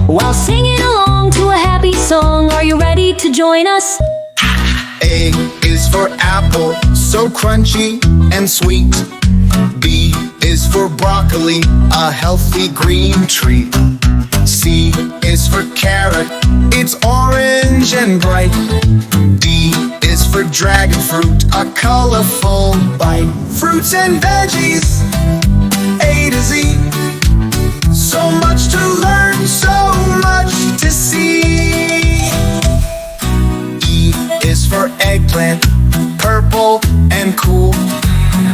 while singing along to a happy song. Are you ready to join us? A is for apple, so crunchy and sweet. B is for broccoli, a healthy green treat. C is for carrot, it's orange and bright. D is for dragon fruit, a colorful bite. Fruits and veggies, A to Z. So much to learn, so much to see. E is for eggplant, purple and cool.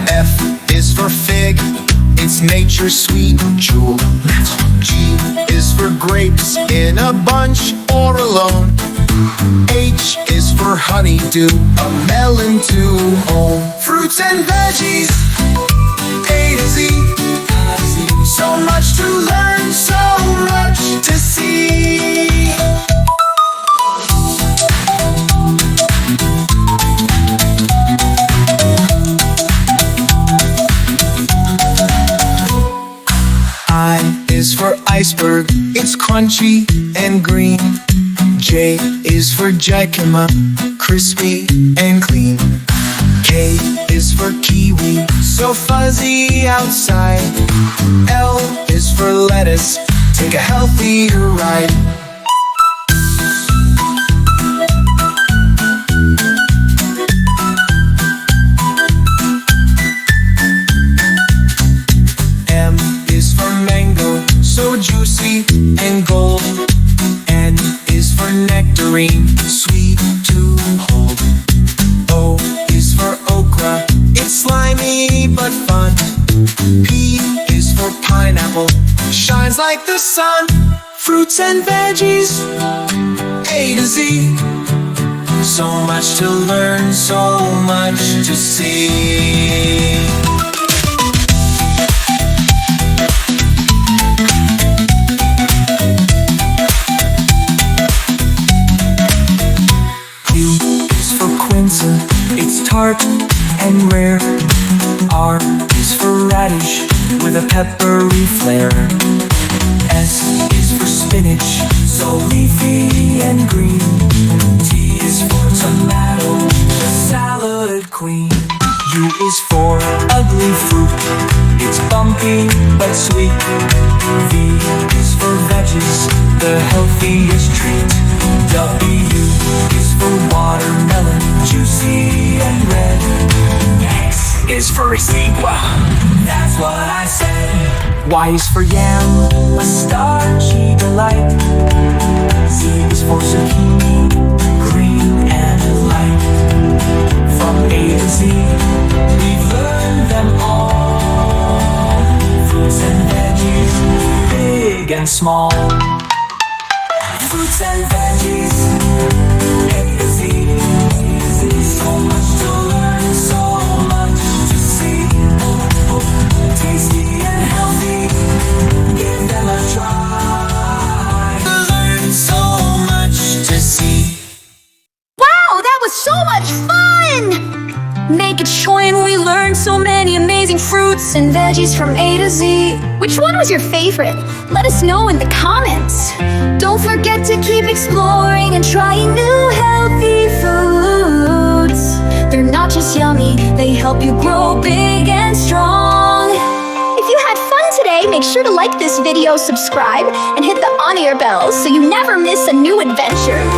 F is for fig, it's nature's sweet jewel. G is for grapes, in a bunch or alone. H is for honeydew, a melon to own. Fruits and veggies, A to Z. So much to learn, so much to see. I is for iceberg, it's crunchy and green. J is for jicama, crispy and clean. K is for kiwi, so fuzzy outside. L is for lettuce, take a healthier ride. M is for mango, so juicy and gold. N is for nectarine, sweet to hold. O is for okra, it's slimy but fun. P is for pineapple, shines like the sun. Fruits and veggies, A to Z. So much to learn, so much to see. It's tart and rare. R is for radish with a peppery flair. S is for spinach, so leafy and green. T is for tomato, the salad queen. U is for ugly fruit, it's bumpy but sweet. V is for veggies, the healthiest treat. W is for watermelon, juicy and red. X is for Exigua, that's what I said. Y is for yam, a starchy delight. Z is for zucchini, green and light. From A to Z, we've learned them all. Fruits and veggies, big and small. Fruits and veggies, A to Z. So much to learn, so much to see. Tasty and healthy, give them a try. Learn so much to see. Wow, that was so much fun! Naked Shoyin, we learned so many amazing fruits and veggies from A to Z. Which one was your favorite? Let us know in the comments. Don't forget to keep exploring and trying new healthy foods. They're not just yummy, they help you grow big and strong. If you had fun today, make sure to like this video, subscribe, and hit the on-air bell so you never miss a new adventure.